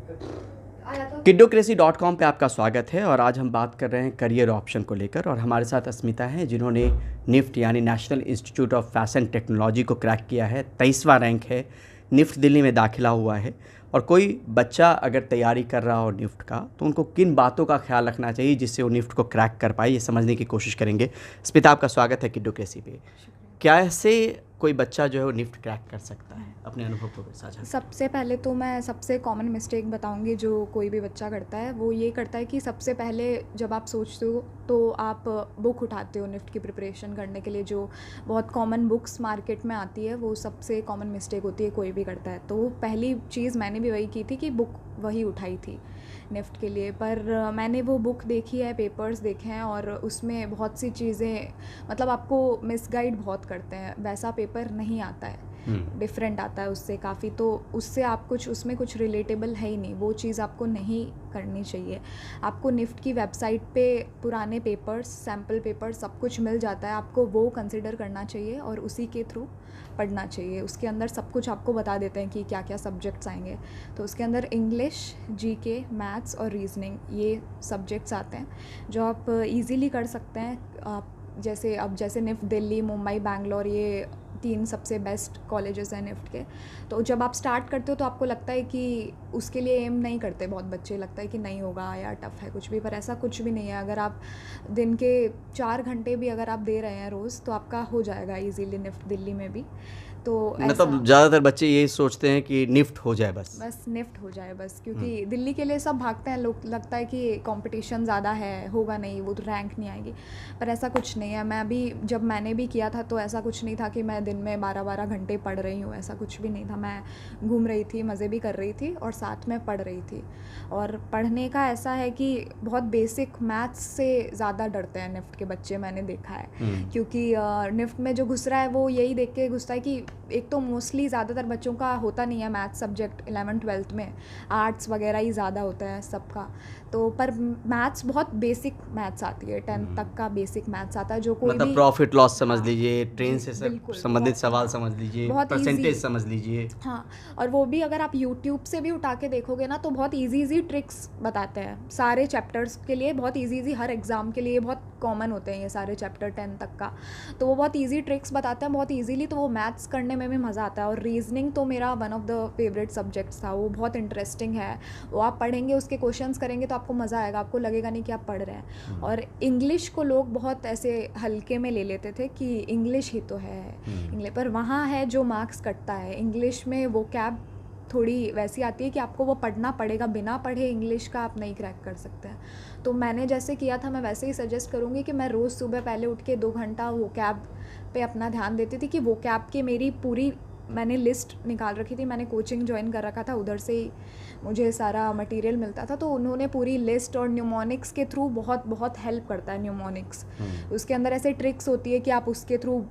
kiddocracy.com पे आपका स्वागत है और आज हम बात कर रहे हैं करियर ऑप्शन को लेकर। और हमारे साथ अस्मिता हैं जिन्होंने निफ्ट यानी national institute of fashion technology को क्रैक किया है। 23वां रैंक है, निफ्ट दिल्ली में दाखिला हुआ है। और कोई बच्चा अगर तैयारी कर रहा हो निफ्ट का तो उनको किन बातों का ख्याल रखना चाहिए जिससे वो निफ्ट को क्रैक कर पाए, ये समझने की कोशिश करेंगे। अस्मिता, आपका स्वागत है किड्डोक्रेसी पे। क्या ऐसे कोई बच्चा जो है वो निफ्ट क्रैक कर सकता है? अपने अनुभव को साझा। सबसे पहले तो मैं सबसे कॉमन मिस्टेक बताऊंगी जो कोई भी बच्चा करता है, वो ये करता है कि सबसे पहले जब आप सोचते हो तो आप बुक उठाते हो निफ्ट की प्रिपरेशन करने के लिए। जो बहुत कॉमन बुक्स मार्केट में आती है वो सबसे कॉमन मिस्टेक होती है, कोई भी करता है। तो पहली चीज़ मैंने भी वही की थी कि बुक वही उठाई थी निफ्ट के लिए। पर मैंने वो बुक देखी है, पेपर्स देखे हैं और उसमें बहुत सी चीज़ें मतलब आपको मिसगाइड बहुत करते हैं। वैसा पेपर नहीं आता है, डिफरेंट आता है उससे काफ़ी। तो उससे आप कुछ उसमें कुछ रिलेटेबल है ही नहीं, वो चीज़ आपको नहीं करनी चाहिए। आपको निफ्ट की वेबसाइट पे पुराने पेपर्स, सैम्पल पेपर्स सब कुछ मिल जाता है, आपको वो कंसिडर करना चाहिए और उसी के थ्रू पढ़ना चाहिए। उसके अंदर सब कुछ आपको बता देते हैं कि क्या क्या सब्जेक्ट्स आएंगे। तो उसके अंदर इंग्लिश, जीके, मैथ्स और रीजनिंग, ये सब्जेक्ट्स आते हैं जो आप इजीली कर सकते हैं। आप जैसे निफ्ट दिल्ली, मुंबई, बैंगलोर, ये 3 सबसे बेस्ट कॉलेजेस हैं निफ्ट के। तो जब आप स्टार्ट करते हो तो आपको लगता है कि उसके लिए एम नहीं करते बहुत बच्चे, लगता है कि नहीं होगा यार, टफ़ है कुछ भी। पर ऐसा कुछ भी नहीं है। अगर आप दिन के 4 घंटे भी अगर आप दे रहे हैं रोज़ तो आपका हो जाएगा इजीली निफ्ट दिल्ली में भी। तो मतलब ज़्यादातर बच्चे यही सोचते हैं कि निफ्ट हो जाए, बस निफ्ट हो जाए बस, क्योंकि दिल्ली के लिए सब भागते हैं। लोग लगता है कि कंपटीशन ज़्यादा है, होगा नहीं, वो तो रैंक नहीं आएगी। पर ऐसा कुछ नहीं है। मैं भी जब मैंने भी किया था तो ऐसा कुछ नहीं था कि मैं दिन में 12-12 घंटे पढ़ रही हूँ, ऐसा कुछ भी नहीं था। मैं घूम रही थी, मज़े भी कर रही थी और साथ में पढ़ रही थी। और पढ़ने का ऐसा है कि बहुत बेसिक मैथ्स से ज़्यादा डरते हैं निफ्ट के बच्चे, मैंने देखा है। क्योंकि निफ्ट में जो घुस रहा है वो यही देख के घुसता है कि एक तो मोस्टली ज़्यादातर बच्चों का होता नहीं है मैथ्स सब्जेक्ट 11th-12th में, आर्ट्स वगैरह ही ज़्यादा होता है सबका। तो पर मैथ्स बहुत बेसिक मैथ्स आती है, 10th तक का बेसिक मैथ्स आता है जो कोई मतलब भी प्रॉफिट लॉस समझ लीजिए, ट्रेन से बिल्कुल, संबंधित बहुत सवाल समझ लीजिए, बहुत परसेंटेज ईजी। समझ लीजिए। हाँ, और वो भी अगर आप यूट्यूब से भी उठा के देखोगे ना तो बहुत इजी ट्रिक्स बताते हैं सारे चैप्टर्स के लिए। बहुत इजी हर एग्ज़ाम के लिए बहुत कॉमन होते हैं ये सारे चैप्टर 10 तक का। तो वो बहुत इजी ट्रिक्स बताते हैं बहुत इजीली, तो वो मैथ्स करने में भी मज़ा आता है। और रीजनिंग तो मेरा one of the favourite subjects था, वो बहुत इंटरेस्टिंग है। वो आप पढ़ेंगे, उसके क्वेश्चंस करेंगे तो आपको मज़ा आएगा, आपको लगेगा नहीं कि आप पढ़ रहे हैं। और इंग्लिश को लोग बहुत ऐसे हल्के में ले लेते थे कि इंग्लिश ही तो है इंग्लिश, पर वहाँ है जो मार्क्स कटता है। इंग्लिश में वो कैब थोड़ी वैसी आती है कि आपको वो पढ़ना पड़ेगा, बिना पढ़े इंग्लिश का आप नहीं क्रैक कर सकते हैं। तो मैंने जैसे किया था, मैं वैसे ही सजेस्ट करूँगी कि मैं रोज़ सुबह पहले उठ के 2 घंटा वो कैब पे अपना ध्यान देती थी कि वो कैब की मेरी पूरी मैंने लिस्ट निकाल रखी थी। मैंने कोचिंग ज्वाइन कर रखा था, उधर से ही मुझे सारा मटेरियल मिलता था। तो उन्होंने पूरी लिस्ट और न्यूमोनिक्स के थ्रू बहुत बहुत हेल्प करता है न्यूमोनिक्स। उसके अंदर ऐसे ट्रिक्स होती है कि आप उसके थ्रू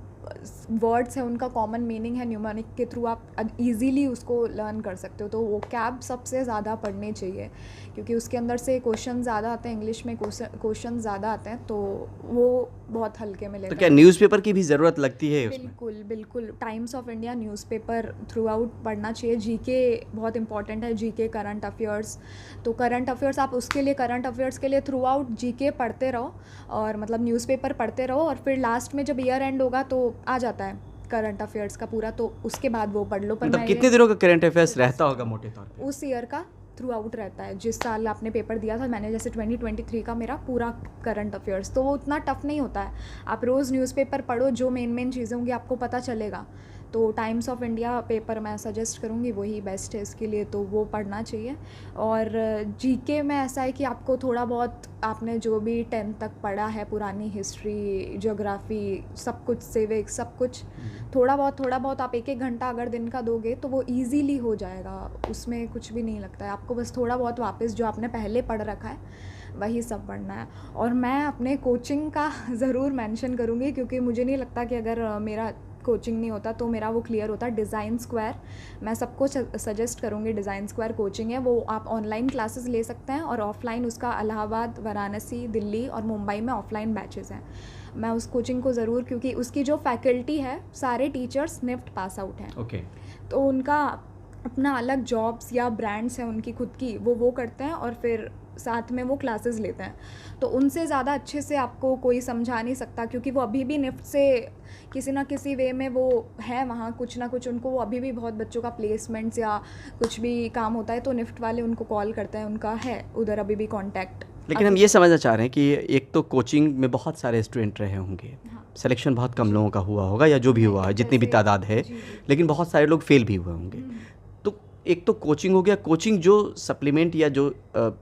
वर्ड्स है, उनका कॉमन मीनिंग है, न्यूमोनिक के थ्रू आप इजीली उसको लर्न कर सकते हो। तो वो कैब सबसे ज़्यादा पढ़नी चाहिए क्योंकि उसके अंदर से क्वेश्चन ज़्यादा आते हैं, इंग्लिश में क्वेश्चन ज़्यादा आते हैं, तो वो बहुत हल्के में लेते हैं। तो क्या न्यूज़पेपर की भी ज़रूरत लगती है उसमें? बिल्कुल बिल्कुल, times of India newspaper through out पढ़ना चाहिए। जीके बहुत इंपॉर्टेंट है, जीके, करंट अफेयर्स। तो करंट अफेयर्स आप उसके लिए, करंट अफेयर्स के लिए थ्रू आउट जीके पढ़ते रहो और मतलब न्यूज़पेपर पढ़ते रहो। और फिर लास्ट में जब ईयर एंड होगा तो आ जाता है करंट अफेयर्स का पूरा, तो उसके बाद वो पढ़ लो। पर मतलब कितने दिनों का करंट अफेयर्स रहता होगा मोटे तौर पे? उस ईयर का थ्रू आउट रहता है, जिस साल आपने पेपर दिया था। मैंने जैसे 2023 का मेरा पूरा करंट अफेयर्स, तो वो उतना टफ नहीं होता है। आप रोज़ न्यूज़पेपर पढ़ो, जो मेन चीज़ें होंगी आपको पता चलेगा। तो टाइम्स ऑफ इंडिया पेपर मैं सजेस्ट करूँगी, वही बेस्ट है इसके लिए, तो वो पढ़ना चाहिए। और जीके में ऐसा है कि आपको थोड़ा बहुत आपने जो भी 10th तक पढ़ा है, पुरानी हिस्ट्री, ज्योग्राफी, सब कुछ, सिविक्स, सब कुछ थोड़ा बहुत आप 1-1 घंटा अगर दिन का दोगे तो वो ईजीली हो जाएगा। उसमें कुछ भी नहीं लगता है आपको, बस थोड़ा बहुत वापस जो आपने पहले पढ़ रखा है वही सब पढ़ना है। और मैं अपने कोचिंग का ज़रूर मेंशन करूँगी क्योंकि मुझे नहीं लगता कि अगर मेरा कोचिंग नहीं होता तो मेरा वो क्लियर होता। डिज़ाइन स्क्वायर मैं सबको सजेस्ट करूँगी, डिज़ाइन स्क्वायर कोचिंग है, वो आप ऑनलाइन क्लासेस ले सकते हैं और ऑफलाइन उसका इलाहाबाद, वाराणसी, दिल्ली और मुंबई में ऑफलाइन बैचेस हैं। मैं उस कोचिंग को ज़रूर, क्योंकि उसकी जो फैकल्टी है सारे टीचर्स निफ्ट पास आउट हैं। ओके। तो उनका अपना अलग जॉब्स या ब्रांड्स हैं उनकी खुद की, वो करते हैं और फिर साथ में वो क्लासेस लेते हैं। तो उनसे ज़्यादा अच्छे से आपको कोई समझा नहीं सकता, क्योंकि वो अभी भी निफ्ट से किसी ना किसी वे में वो है वहाँ, कुछ ना कुछ उनको अभी भी बहुत बच्चों का प्लेसमेंट्स या कुछ भी काम होता है तो निफ्ट वाले उनको कॉल करते हैं, उनका है उधर अभी भी कॉन्टैक्ट। लेकिन हम ये समझना चाह रहे हैं कि एक तो कोचिंग में बहुत सारे स्टूडेंट रहे होंगे, हाँ। सिलेक्शन बहुत कम लोगों का हुआ होगा या जो भी हुआ है, जितनी भी जैसे- तादाद है, जी, जी। लेकिन बहुत सारे लोग फेल भी हुए होंगे। तो एक तो कोचिंग हो गया, कोचिंग जो सप्लीमेंट या जो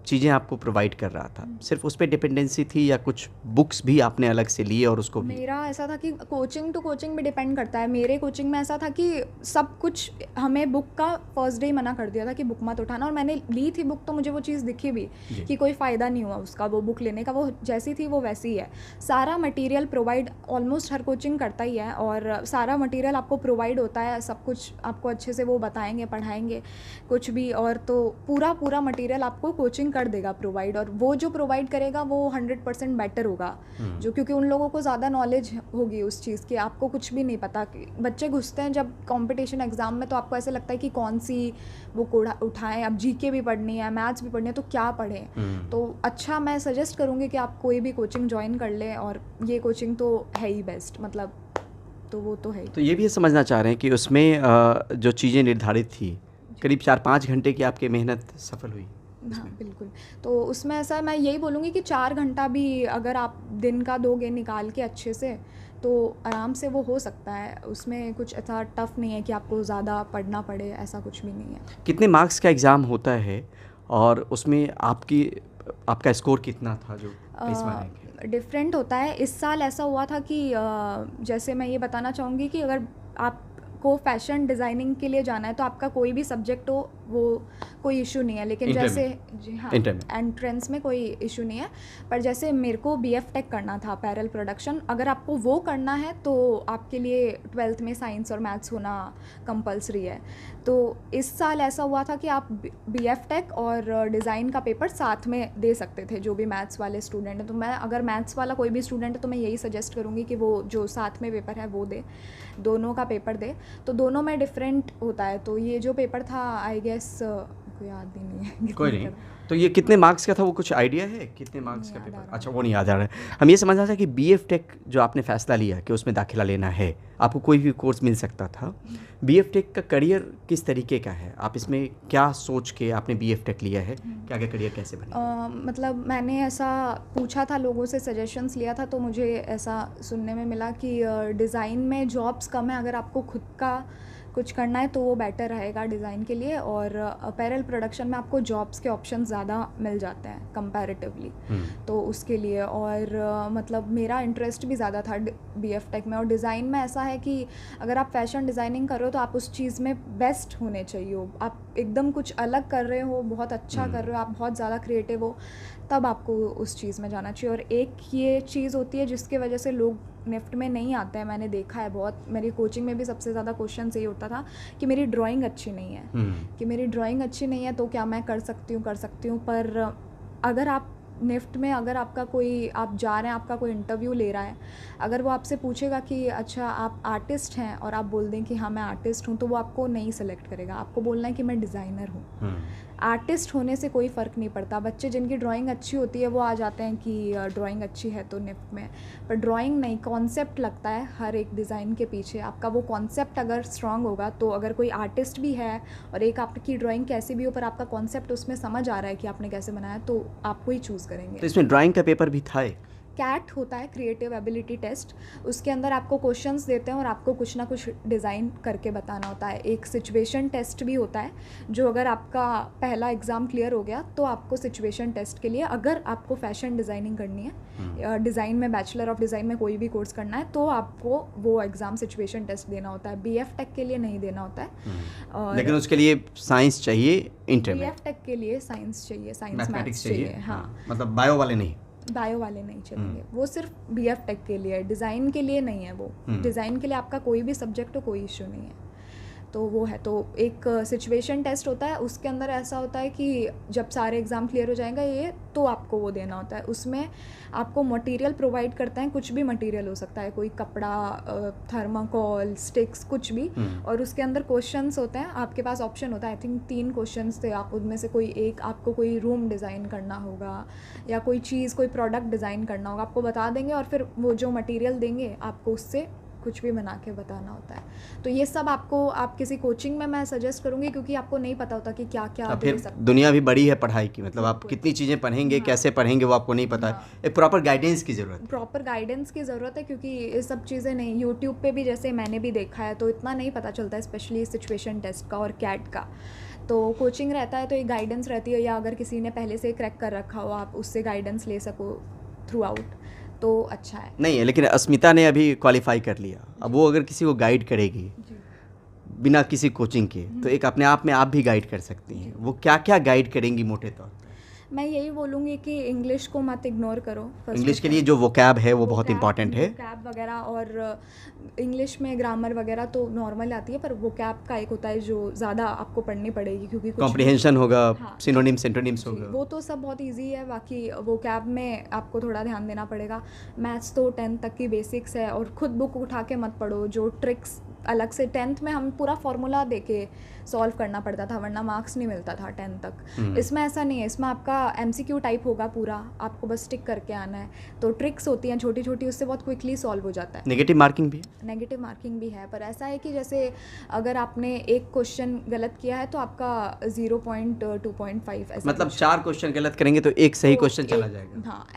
चीज़ें आपको प्रोवाइड कर रहा था, सिर्फ उस पर डिपेंडेंसी थी या कुछ बुक्स भी आपने अलग से लिए और उसको भी? मेरा ऐसा था कि कोचिंग टू कोचिंग भी डिपेंड करता है। मेरे कोचिंग में ऐसा था कि सब कुछ हमें बुक का फर्स्ट डे ही मना कर दिया था कि बुक मत उठाना, और मैंने ली थी बुक तो मुझे वो चीज़ दिखी भी जी। कि कोई फ़ायदा नहीं हुआ उसका, वो बुक लेने का, वो जैसी थी वो वैसी ही है। सारा मटेरियल प्रोवाइड ऑलमोस्ट हर कोचिंग करता ही है, और सारा मटेरियल आपको प्रोवाइड होता है, सब कुछ आपको अच्छे से वो बताएंगे, पढ़ाएंगे कुछ भी, और तो पूरा मटेरियल आपको कोचिंग कर देगा प्रोवाइड, और वो जो प्रोवाइड करेगा वो 100% बेटर होगा, जो क्योंकि उन लोगों को ज़्यादा नॉलेज होगी उस चीज़ की, आपको कुछ भी नहीं पता। कि बच्चे घुसते हैं जब कंपटीशन एग्ज़ाम में तो आपको ऐसे लगता है कि कौन सी बुक उठाएं, अब जीके भी पढ़नी है, मैथ्स भी पढ़नी है, तो क्या पढ़ें। तो अच्छा, मैं सजेस्ट करूँगी कि आप कोई भी कोचिंग ज्वाइन कर लें, और ये कोचिंग तो है ही बेस्ट, मतलब तो वो तो है ही। तो ये भी समझना चाह रहे हैं कि उसमें जो चीज़ें निर्धारित थी, करीब 4-5 घंटे की आपकी मेहनत सफल हुई? हाँ बिल्कुल। तो उसमें ऐसा है, मैं यही बोलूँगी कि 4 घंटा भी अगर आप दिन का दोगे निकाल के अच्छे से, तो आराम से वो हो सकता है। उसमें कुछ ऐसा टफ़ नहीं है कि आपको ज़्यादा पढ़ना पड़े, ऐसा कुछ भी नहीं है। कितने मार्क्स का एग्ज़ाम होता है और उसमें आपका स्कोर कितना था जो इस बार रैंक है? डिफरेंट होता है। इस साल ऐसा हुआ था कि जैसे मैं ये बताना चाहूँगी कि अगर आपको फैशन डिज़ाइनिंग के लिए जाना है तो आपका कोई भी सब्जेक्ट हो वो कोई इशू नहीं है, लेकिन इंटर में? जैसे जी हाँ, इंटर में? एंट्रेंस में कोई इशू नहीं है। पर जैसे मेरे को बीएफ टेक करना था, अपैरल प्रोडक्शन, अगर आपको वो करना है तो आपके लिए 12th में साइंस और मैथ्स होना कंपलसरी है। तो इस साल ऐसा हुआ था कि आप बीएफ टेक और डिज़ाइन का पेपर साथ में दे सकते थे, जो भी मैथ्स वाले स्टूडेंट हैं। तो मैं, अगर मैथ्स वाला कोई भी स्टूडेंट है तो मैं यही सजेस्ट करूँगी कि वो जो साथ में पेपर है वो दे, दोनों का पेपर दे। तो दोनों में डिफरेंट होता है। तो ये जो पेपर था, आई गेस कोई याद भी नहीं है कोई नहीं। तो ये कितने मार्क्स का था, वो कुछ आइडिया है कितने मार्क्स का नहीं याद आ पेपर? रहा। अच्छा, वो नहीं याद आ रहा है। हम ये समझना था कि बीएफ टेक जो आपने फैसला लिया कि उसमें दाखिला लेना है, आपको कोई भी कोर्स मिल सकता था। बीएफ टेक का करियर किस तरीके का है? आप इसमें क्या सोच के आपने बीएफ टेक लिया है कि आगे करियर कैसे बने? मतलब मैंने ऐसा पूछा था, लोगों से सजेशंस लिया था, तो मुझे ऐसा सुनने में मिला कि डिज़ाइन में जॉब्स कम है, अगर आपको खुद का कुछ करना है तो वो बेटर रहेगा डिज़ाइन के लिए, और अपैरल प्रोडक्शन में आपको जॉब्स के ऑप्शन ज़्यादा मिल जाते हैं कंपैरेटिवली, तो उसके लिए। और मतलब मेरा इंटरेस्ट भी ज़्यादा था बीएफ टेक में। और डिज़ाइन में ऐसा है कि अगर आप फैशन डिज़ाइनिंग कर रहे हो तो आप उस चीज़ में बेस्ट होने चाहिए हो, आप एकदम कुछ अलग कर रहे हो, बहुत अच्छा कर रहे हो, आप बहुत ज़्यादा क्रिएटिव हो, तब आपको उस चीज़ में जाना चाहिए। और एक ये चीज़ होती है जिसकी वजह से लोग निफ्ट में नहीं आते हैं, मैंने देखा है बहुत। मेरी कोचिंग में भी सबसे ज़्यादा क्वेश्चन यही होता था कि मेरी ड्राइंग अच्छी नहीं है, कि मेरी ड्राइंग अच्छी नहीं है तो क्या मैं कर सकती हूँ। पर अगर आप निफ्ट में, अगर आपका कोई, आप जा रहे हैं, आपका कोई इंटरव्यू ले रहा है, अगर वो आपसे पूछेगा कि अच्छा आप आर्टिस्ट हैं, और आप बोल दें कि हाँ मैं आर्टिस्ट हूँ, तो वो आपको नहीं सेलेक्ट करेगा। आपको बोलना है कि मैं डिज़ाइनर हूँ। आर्टिस्ट होने से कोई फ़र्क नहीं पड़ता। बच्चे जिनकी ड्राइंग अच्छी होती है वो आ जाते हैं कि ड्राइंग अच्छी है तो निफ्ट में, पर ड्राइंग नहीं, कॉन्सेप्ट लगता है हर एक डिज़ाइन के पीछे। आपका वो कॉन्सेप्ट अगर स्ट्रांग होगा, तो अगर कोई आर्टिस्ट भी है और एक आपकी ड्राइंग कैसी भी हो, पर आपका कॉन्सेप्ट उसमें समझ आ रहा है कि आपने कैसे बनाया, तो आपको ही चूज़ करेंगे। तो इसमें ड्राइंग का पेपर भी था? कैट होता है, क्रिएटिव एबिलिटी टेस्ट। उसके अंदर आपको क्वेश्चंस देते हैं और आपको कुछ ना कुछ डिज़ाइन करके बताना होता है। एक सिचुएशन टेस्ट भी होता है, जो अगर आपका पहला एग्ज़ाम क्लियर हो गया तो आपको सिचुएशन टेस्ट के लिए, अगर आपको फैशन डिज़ाइनिंग करनी है, डिज़ाइन में, बैचलर ऑफ डिज़ाइन में कोई भी कोर्स करना है, तो आपको वो एग्ज़ाम सिचुएशन टेस्ट देना होता है। बीएफ टेक के लिए नहीं देना होता है। और लेकिन उसके लिए साइंस चाहिए इंटर में? बीएफ टेक के लिए साइंस चाहिए, साइंस मैथमेटिक्स मैथ्स चाहिए? चाहिए। हाँ, मतलब बायो वाले नहीं? बायो वाले नहीं चलेंगे, वो सिर्फ बीएफ टेक के लिए, डिज़ाइन के लिए नहीं है वो। डिज़ाइन के लिए आपका कोई भी सब्जेक्ट हो, कोई इशू नहीं है। तो वो है। तो एक सिचुएशन टेस्ट होता है, उसके अंदर ऐसा होता है कि जब सारे एग्ज़ाम क्लियर हो जाएगा ये, तो आपको वो देना होता है। उसमें आपको मटेरियल प्रोवाइड करते हैं, कुछ भी मटेरियल हो सकता है, कोई कपड़ा, थर्माकोल, स्टिक्स, कुछ भी। और उसके अंदर क्वेश्चंस होते हैं, आपके पास ऑप्शन होता है, आई थिंक 3 क्वेश्चंस थे, आप उनमें से कोई एक, आपको कोई रूम डिज़ाइन करना होगा या कोई चीज़, कोई प्रोडक्ट डिज़ाइन करना होगा, आपको बता देंगे और फिर वो जो मटेरियल देंगे आपको उससे कुछ भी बना के बताना होता है। तो ये सब आपको, आप किसी कोचिंग में मैं सजेस्ट करूँगी, क्योंकि आपको नहीं पता होता कि क्या क्या दे फिर सकते। दुनिया भी बड़ी है पढ़ाई की, मतलब आप कितनी चीज़ें पढ़ेंगे, कैसे पढ़ेंगे वो आपको नहीं पता है। एक प्रॉपर गाइडेंस की ज़रूरत है। प्रॉपर गाइडेंस की ज़रूरत है, क्योंकि ये सब चीज़ें नहीं, यूट्यूब पे भी जैसे मैंने भी देखा है तो इतना नहीं पता चलता है, स्पेशली सिचुएशन टेस्ट का और कैट का। तो कोचिंग रहता है तो एक गाइडेंस रहती है, या अगर किसी ने पहले से क्रैक कर रखा हो आप उससे गाइडेंस ले सको थ्रू आउट, तो अच्छा है। नहीं है, लेकिन अस्मिता ने अभी क्वालिफाई कर लिया, अब वो अगर किसी को गाइड करेगी बिना किसी कोचिंग के, तो एक अपने आप में आप भी गाइड कर सकती हैं। वो क्या क्या गाइड करेंगी मोटे तौर पर? मैं यही बोलूँगी कि इंग्लिश को मत इग्नोर करो। इंग्लिश के लिए जो वोकैब है वो बहुत इंपॉर्टेंट है। वोकैब वगैरह, और इंग्लिश में ग्रामर वगैरह तो नॉर्मल आती है, पर वोकैब का एक होता है जो ज़्यादा आपको पढ़नी पड़ेगी, क्योंकि कॉम्प्रिहेंशन होगा, हाँ, सिनोनिम्स एंटोनिम्स होगा, वो तो सब बहुत इजी है। बाकी वोकैब में आपको थोड़ा ध्यान देना पड़ेगा। मैथ्स तो 10th तक की बेसिक्स है, और खुद बुक उठा के मत पढ़ो, जो ट्रिक्स अलग से 10th में हम पूरा फॉर्मूला दे के सॉल्व करना पड़ता था, वरना मार्क्स नहीं मिलता था 10th तक। इसमें ऐसा नहीं है, इसमें आपका MCQ टाइप होगा पूरा, आपको बस टिक करके आना है। तो ट्रिक्स होती हैं छोटी छोटी, उससे बहुत क्विकली सॉल्व हो जाता है। नेगेटिव मार्किंग भी है? नेगेटिव मार्किंग भी है, पर ऐसा है कि जैसे अगर आपने एक क्वेश्चन गलत किया है तो आपका 0.2.5 ऐसा, मतलब 4 क्वेश्चन गलत करेंगे तो एक सही क्वेश्चन चला जाएगा। हाँ,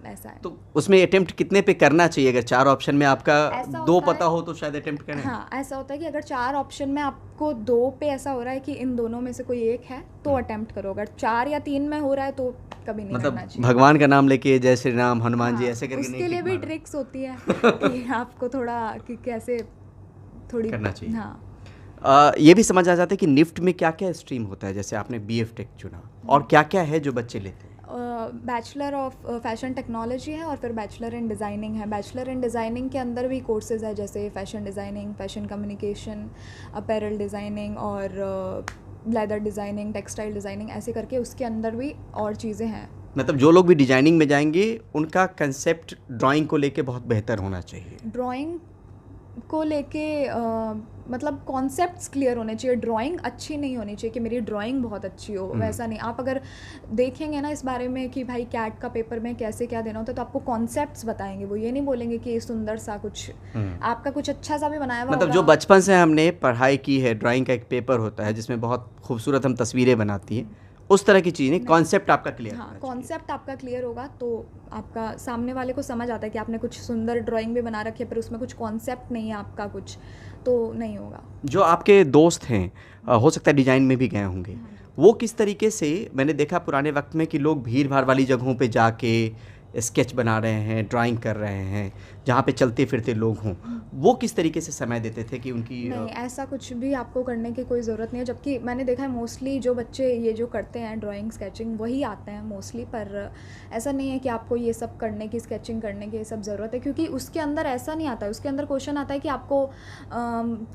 ऐसा है। तो उसमें अटेम्प्ट कितने पे करना चाहिए? अगर 4 ऑप्शन में आपका 2 पता हो तो शायद अटेम्प्ट करें। हाँ, ऐसा होता है कि अगर 4 ऑप्शन में आपको 2 पे ऐसा हो रहा है कि इन दोनों में से कोई एक है तो अटेम्प्ट करो। अगर 4 या 3 में हो रहा है तो कभी नहीं करना चाहिए। भगवान का नाम लेके जय श्री राम, हनुमान जी, ऐसे करके नहीं, उसके लिए भी ट्रिक्स होती है कि आपको थोड़ा कि कैसे थोड़ी करना चाहिए। हाँ, ये भी समझ आ जाता है कि निफ्ट में क्या क्या स्ट्रीम होता है। जैसे आपने BF टेक चुना, और क्या क्या है जो बच्चे लेते हैं? बैचलर ऑफ फैशन टेक्नोलॉजी है, और फिर बैचलर इन डिज़ाइनिंग है। बैचलर इन डिज़ाइनिंग के अंदर भी कोर्सेज है, जैसे fashion designing, fashion communication, apparel designing, और लेदर डिज़ाइनिंग, टेक्सटाइल डिज़ाइनिंग, ऐसे करके उसके अंदर भी और चीज़ें हैं। मतलब जो लोग भी डिजाइनिंग में जाएंगे उनका कंसेप्ट ड्राइंग को लेके बहुत बेहतर होना चाहिए। ड्राइंग को लेके मतलब कॉन्सेप्ट्स क्लियर होने चाहिए। ड्राइंग अच्छी नहीं होनी चाहिए कि मेरी ड्राइंग बहुत अच्छी हो, वैसा नहीं। आप अगर देखेंगे ना इस बारे में कि भाई कैट का पेपर में कैसे क्या देना होता है, तो आपको कॉन्सेप्ट्स बताएंगे, वो ये नहीं बोलेंगे कि सुंदर सा कुछ आपका कुछ अच्छा सा भी बनाया हुआ मतलब जो बचपन से हमने पढ़ाई की है, ड्राइंग का एक पेपर होता है जिसमें बहुत खूबसूरत हम तस्वीरें बनाती हैं, उस तरह की चीज़ नहीं, कॉन्सेप्ट आपका क्लियर। हाँ, कॉन्सेप्ट आपका क्लियर होगा तो आपका सामने वाले को समझ आता है कि आपने कुछ सुंदर ड्राइंग भी बना रखी है, पर उसमें कुछ कॉन्सेप्ट नहीं है आपका कुछ, तो नहीं होगा। जो आपके दोस्त हैं, हो सकता है डिजाइन में भी गए होंगे, वो किस तरीके से, मैंने देखा पुराने वक्त में कि लोग भीड़ भाड़ वाली जगहों पे जाके स्केच बना रहे हैं, ड्राइंग कर रहे हैं, जहाँ पे चलते फिरते लोग हों, वो किस तरीके से समय देते थे कि उनकी नहीं, ऐसा कुछ भी आपको करने की कोई ज़रूरत नहीं है। जबकि मैंने देखा है मोस्टली जो बच्चे ये जो करते हैं ड्राइंग, स्केचिंग, वही आते हैं मोस्टली, पर ऐसा नहीं है कि आपको ये सब करने की, स्केचिंग करने की ये सब ज़रूरत है, क्योंकि उसके अंदर ऐसा नहीं आता है। उसके अंदर क्वेश्चन आता है कि आपको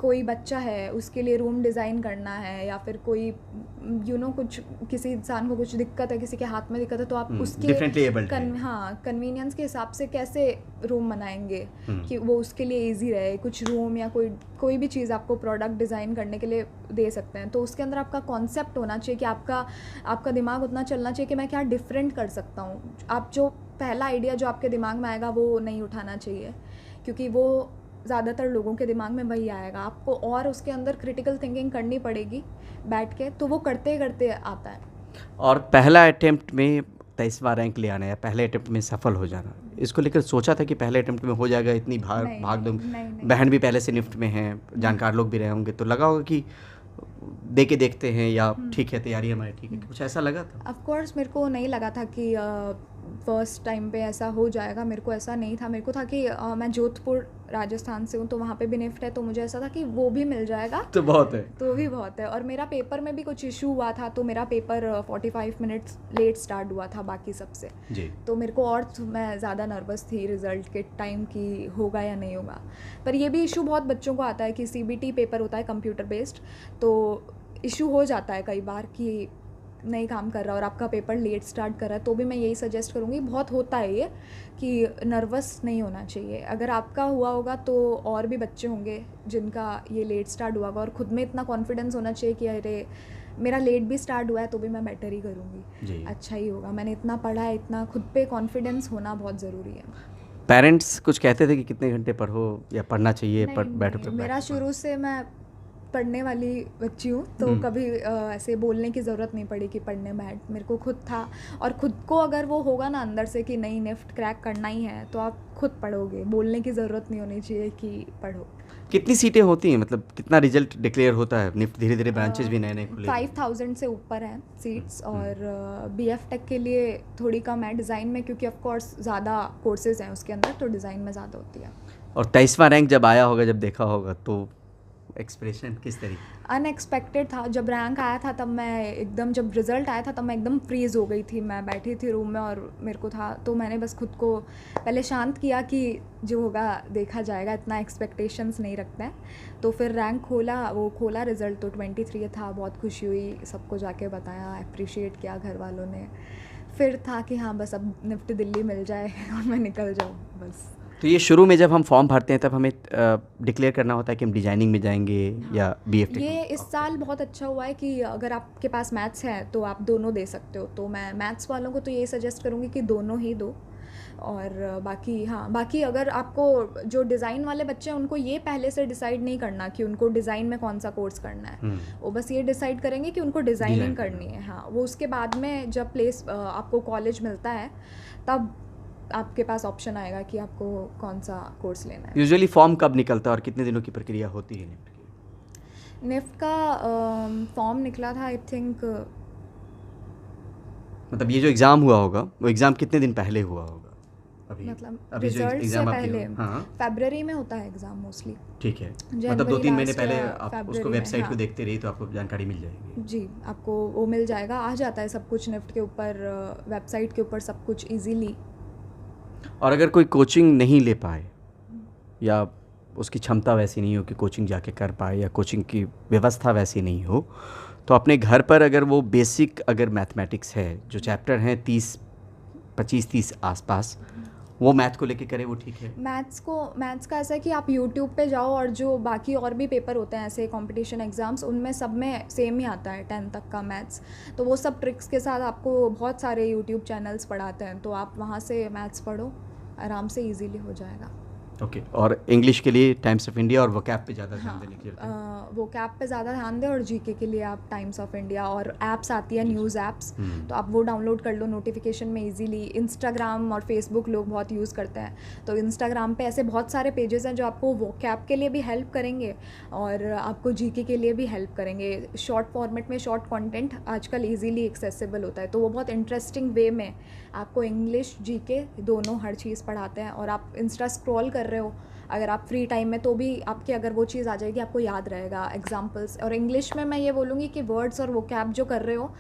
कोई बच्चा है उसके लिए रूम डिज़ाइन करना है, या फिर कोई कुछ किसी इंसान को कुछ दिक्कत है, किसी के हाथ में दिक्कत है, तो आप उसके हाँ कन्वीनियंस के हिसाब से कैसे रूम बनाएंगे कि वो उसके लिए इजी रहे। कुछ रूम या कोई भी चीज़ आपको प्रोडक्ट डिज़ाइन करने के लिए दे सकते हैं, तो उसके अंदर आपका कॉन्सेप्ट होना चाहिए कि आपका दिमाग उतना चलना चाहिए कि मैं क्या डिफरेंट कर सकता हूँ। आप जो पहला आइडिया जो आपके दिमाग में आएगा वो नहीं उठाना चाहिए, क्योंकि वो ज़्यादातर लोगों के दिमाग में वही आएगा। आपको और उसके अंदर क्रिटिकल थिंकिंग करनी पड़ेगी बैठ के, तो वो करते करते आता है। और पहला अटेम्प्ट में 23वां रैंक ले आना या पहले अटेम्प्ट में सफल हो जाना, इसको लेकर सोचा था कि पहले अटेम्प्ट में हो जाएगा? इतनी भाग दौड़, बहन भी पहले से निफ्ट में है, जानकार लोग भी रहे होंगे, तो लगा होगा कि दे के देखते हैं, या ठीक है तैयारी हमारी ठीक है, कुछ ऐसा लगा था? ऑफ कोर्स मेरे को नहीं लगा था कि फर्स्ट टाइम पे ऐसा हो जाएगा, मेरे को ऐसा नहीं था। मेरे को था कि मैं जोधपुर राजस्थान से हूँ, तो वहाँ पे भी निफ्ट है, तो मुझे ऐसा था कि वो भी मिल जाएगा तो बहुत है। तो भी बहुत है। और मेरा पेपर में भी कुछ इशू हुआ था, तो मेरा पेपर 45 मिनट्स लेट स्टार्ट हुआ था बाकी सबसे। जी। तो मेरे को और मैं ज़्यादा नर्वस थी रिज़ल्ट के टाइम कि होगा या नहीं होगा। पर ये भी इशू बहुत बच्चों को आता है कि CBT पेपर होता है कंप्यूटर बेस्ड, तो इशू हो जाता है कई बार कि नहीं काम कर रहा और आपका पेपर लेट स्टार्ट कर रहा है। तो भी मैं यही सजेस्ट करूँगी, बहुत होता है ये कि नर्वस नहीं होना चाहिए। अगर आपका हुआ होगा तो और भी बच्चे होंगे जिनका ये लेट स्टार्ट हुआ होगा, और ख़ुद में इतना कॉन्फिडेंस होना चाहिए कि अरे मेरा लेट भी स्टार्ट हुआ है तो भी मैं बेटर ही करूँगी, अच्छा ही होगा, मैंने इतना पढ़ा है। इतना खुद पे कॉन्फिडेंस होना बहुत ज़रूरी है। पेरेंट्स कुछ कहते थे कि कितने घंटे पढ़ो या पढ़ना चाहिए, पर बैठो पर मेरा शुरू से मैं पढ़ने वाली बच्ची हूँ, तो कभी ऐसे बोलने की ज़रूरत नहीं पड़ी कि पढ़ने बैठ। मेरे को खुद था, और ख़ुद को अगर वो होगा ना अंदर से कि नहीं निफ्ट क्रैक करना ही है, तो आप खुद पढ़ोगे, बोलने की ज़रूरत नहीं होनी चाहिए कि पढ़ो। कितनी सीटें होती हैं, मतलब कितना रिजल्ट डिक्लेयर होता है? निफ्ट धीरे धीरे ब्रांचेस भी नए नए खुले 5000 से ऊपर हैं सीट्स। और BF टेक के लिए थोड़ी कम है डिज़ाइन में, क्योंकि ऑफ कोर्स ज़्यादा कोर्सेज़ हैं उसके अंदर, तो डिज़ाइन में ज़्यादा होती है। और 23वां रैंक जब आया होगा, जब देखा होगा, तो एक्सप्रेशन किस तरीके? अनएक्सपेक्टेड था। जब रैंक आया था तब मैं एकदम, जब रिज़ल्ट आया था तब मैं एकदम फ्रीज़ हो गई थी। मैं बैठी थी रूम में और मेरे को था, तो मैंने बस खुद को पहले शांत किया कि जो होगा देखा जाएगा, इतना एक्सपेक्टेशंस नहीं रखते हैं। तो फिर रैंक खोला रिज़ल्ट तो 23 था। बहुत खुशी हुई, सबको जाके बताया, अप्रिशिएट किया घर वालों ने। फिर था कि हाँ बस अब निफ्ट दिल्ली मिल जाए और मैं निकल जाऊँ बस। तो ये शुरू में जब हम फॉर्म भरते हैं तब हमें डिक्लेयर करना होता है कि हम डिजाइनिंग में जाएंगे या BF टेक? ये इस साल बहुत अच्छा हुआ है कि अगर आपके पास मैथ्स है तो आप दोनों दे सकते हो। तो मैं मैथ्स वालों को तो यही सजेस्ट करूँगी कि दोनों ही दो। और बाकी अगर आपको जो डिज़ाइन वाले बच्चे हैं उनको ये पहले से डिसाइड नहीं करना कि उनको डिज़ाइन में कौन सा कोर्स करना है। वो बस ये डिसाइड करेंगे कि उनको डिज़ाइनिंग करनी है। हाँ, वो उसके बाद में जब आपको कॉलेज मिलता है तब आपके पास ऑप्शन आएगा कि आपको कौन सा कोर्स लेना है। यूजुअली फॉर्म कब निकलता है और कितने दिनों की प्रक्रिया होती है निफ्ट की? निफ्ट का फॉर्म निकला था आई थिंक, मतलब ये जो एग्ज़ाम हुआ होगा वो एग्ज़ाम कितने दिन पहले हुआ होगा? मतलब अभी जो रिजल्ट से एग्ज़ाम पहले। हाँ, फरवरी में होता है एग्ज़ाम मोस्टली। ठीक है, मतलब 2-3 महीने पहले आप उसको वेबसाइट को देखते रहिए तो आपको जानकारी मिल जाएगी। जी, आपको वो मिल जाएगा, आ जाता है सब कुछ निफ्ट के ऊपर, वेबसाइट के ऊपर सब कुछ ईजीली। और अगर कोई कोचिंग नहीं ले पाए या उसकी क्षमता वैसी नहीं हो कि कोचिंग जाके कर पाए, या कोचिंग की व्यवस्था वैसी नहीं हो, तो अपने घर पर अगर वो बेसिक अगर मैथमेटिक्स है, जो चैप्टर हैं 25-30 आसपास, वो मैथ को लेके करे, वो ठीक है? मैथ्स का ऐसा है कि आप यूट्यूब पे जाओ और जो बाकी और भी पेपर होते हैं ऐसे कॉम्पिटिशन एग्ज़ाम्स, उनमें सब में सेम ही आता है 10 तक का मैथ्स। तो वो सब ट्रिक्स के साथ आपको बहुत सारे यूट्यूब चैनल्स पढ़ाते हैं, तो आप वहाँ से मैथ्स पढ़ो, आराम से इजीली हो जाएगा। ओके। और इंग्लिश के लिए टाइम्स ऑफ इंडिया और वोकैब पे ज़्यादा ध्यान देने की जरूरत है? वोकैब पे ज़्यादा ध्यान दें, और जीके के लिए आप टाइम्स ऑफ इंडिया और ऐप्स आती है, न्यूज़ ऐप्स, तो आप वो डाउनलोड कर लो नोटिफिकेशन में इजीली। इंस्टाग्राम और फेसबुक लोग बहुत यूज़ करते हैं, तो इंस्टाग्राम पे ऐसे बहुत सारे पेजेस हैं जो आपको वोकैब के लिए भी हेल्प करेंगे और आपको जीके के लिए भी हेल्प करेंगे। शॉर्ट फॉर्मेट में शॉर्ट कंटेंट आजकल इजीली एक्सेसिबल होता है, तो वो बहुत इंटरेस्टिंग वे में आपको इंग्लिश जीके दोनों हर चीज़ पढ़ाते हैं। और आप इंस्टा स्क्रॉल कर रहे हो अगर आप फ्री टाइम में, तो भी आपके अगर वो चीज़ आ जाएगी, आपको याद रहेगा एग्जांपल्स। और इंग्लिश में मैं ये बोलूँगी कि वर्ड्स और वोकैब जो कर रहे हो,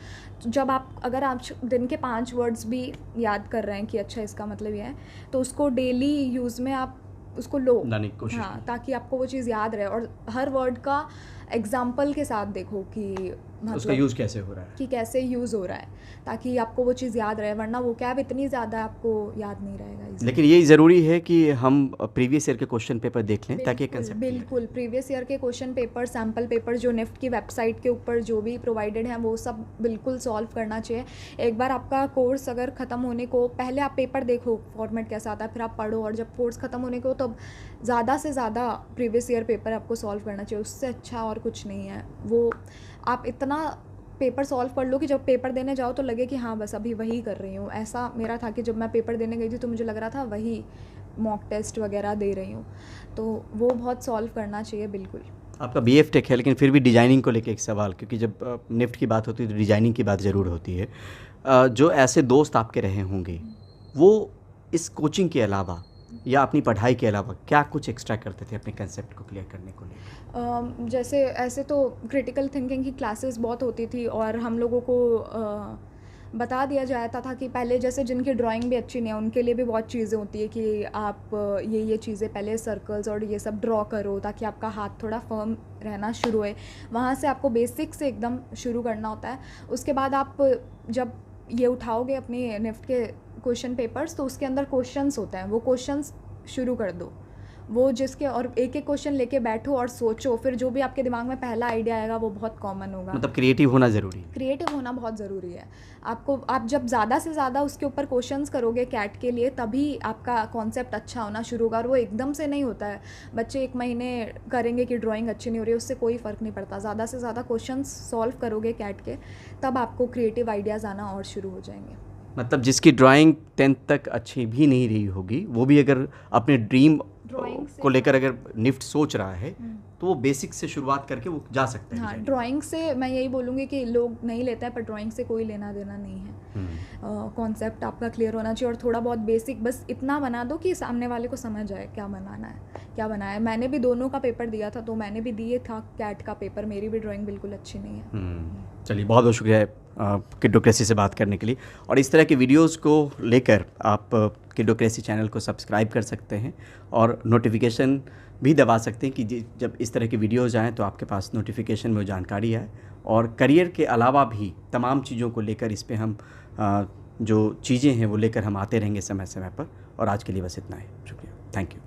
जब अगर आप दिन के 5 वर्ड्स भी याद कर रहे हैं कि अच्छा इसका मतलब ये है, तो उसको डेली यूज़ में आप उसको लो, हाँ, ताकि आपको वो चीज़ याद रहे। और हर वर्ड का एग्जाम्पल के साथ देखो कि मतलब उसका यूज़ कैसे हो रहा है, कि कैसे यूज़ हो रहा है, ताकि आपको वो चीज़ याद रहे, वरना वो कैब इतनी ज़्यादा आपको याद नहीं रहेगा। लेकिन ये ज़रूरी है कि हम प्रीवियस ईयर के क्वेश्चन पेपर देख लें, ताकि कंसेप्ट बिल्कुल प्रीवियस ईयर के क्वेश्चन पेपर, सैम्पल पेपर जो निफ्ट की वेबसाइट के ऊपर जो भी प्रोवाइडेड हैं, वो सब बिल्कुल सॉल्व करना चाहिए। एक बार आपका कोर्स अगर ख़त्म होने को पहले आप पेपर देखो फॉर्मेट कैसा आता है, फिर आप पढ़ो, और जब कोर्स ख़त्म होने को तब ज़्यादा से ज़्यादा प्रीवियस ईयर पेपर आपको सॉल्व करना चाहिए। उससे अच्छा और कुछ नहीं है। वो आप इतना पेपर सॉल्व कर लो कि जब पेपर देने जाओ तो लगे कि हाँ बस अभी वही कर रही हूँ। ऐसा मेरा था कि जब मैं पेपर देने गई थी तो मुझे लग रहा था वही मॉक टेस्ट वगैरह दे रही हूँ, तो वो बहुत सॉल्व करना चाहिए बिल्कुल। आपका BF टेक है, लेकिन फिर भी डिजाइनिंग को लेके एक सवाल, क्योंकि जब निफ्ट की बात होती है तो डिजाइनिंग की बात ज़रूर होती है। जो ऐसे दोस्त आपके रहे होंगे वो इस कोचिंग के अलावा या अपनी पढ़ाई के अलावा क्या कुछ एक्स्ट्रा करते थे अपने कंसेप्ट को क्लियर करने को लेकर? जैसे ऐसे तो क्रिटिकल थिंकिंग की क्लासेस बहुत होती थी और हम लोगों को बता दिया जाता था कि पहले जैसे जिनकी ड्राइंग भी अच्छी नहीं है उनके लिए भी बहुत चीज़ें होती है कि आप ये चीज़ें पहले सर्कल्स और ये सब ड्रॉ करो ताकि आपका हाथ थोड़ा फर्म रहना शुरू होए। वहाँ से आपको बेसिक से एकदम शुरू करना होता है। उसके बाद आप जब ये उठाओगे अपनी निफ्ट के क्वेश्चन पेपर्स तो उसके अंदर क्वेश्चंस होते हैं, वो क्वेश्चंस शुरू कर दो, वो जिसके और एक एक क्वेश्चन लेके बैठो और सोचो, फिर जो भी आपके दिमाग में पहला आइडिया आएगा वो बहुत कॉमन होगा। मतलब क्रिएटिव होना ज़रूरी है। क्रिएटिव होना बहुत ज़रूरी है। आप जब ज़्यादा से ज़्यादा उसके ऊपर क्वेश्चंस करोगे कैट के लिए तभी आपका कॉन्सेप्ट अच्छा होना शुरू होगा, और वो एकदम से नहीं होता है। बच्चे 1 महीने करेंगे कि ड्राइंग अच्छी नहीं हो रही है, उससे कोई फ़र्क नहीं पड़ता। ज़्यादा से ज़्यादा क्वेश्चंस सॉल्व करोगे कैट के तब आपको क्रिएटिव आइडियाज़ आना और शुरू हो जाएंगे। मतलब जिसकी ड्राइंग 10th तक अच्छी भी नहीं रही होगी वो भी अगर अपने ड्रीम ड्राइंग से को लेकर अगर निफ्ट सोच रहा है तो वो बेसिक से शुरुआत करके वो जा सकता है। हाँ, ड्राइंग से मैं यही बोलूँगी कि लोग नहीं लेते हैं, पर ड्राइंग से कोई लेना देना नहीं है। कॉन्सेप्ट आपका क्लियर होना चाहिए और थोड़ा बहुत बेसिक बस इतना बना दो कि सामने वाले को समझ आए क्या बनाना है, क्या बनाया है। मैंने भी दोनों का पेपर दिया था, तो मैंने भी दिए था कैट का पेपर, मेरी भी ड्राइंग बिल्कुल अच्छी नहीं है। चलिए, बहुत बहुत शुक्रिया किडोक्रेसी से बात करने के लिए। और इस तरह के वीडियोस को लेकर आप किडोक्रेसी चैनल को सब्सक्राइब कर सकते हैं और नोटिफिकेशन भी दबा सकते हैं कि जब इस तरह के वीडियोस आएँ तो आपके पास नोटिफिकेशन में जानकारी आए। और करियर के अलावा भी तमाम चीज़ों को लेकर इस पे हम जो चीज़ें हैं वो लेकर हम आते रहेंगे समय समय पर। और आज के लिए बस इतना ही। शुक्रिया, थैंक यू।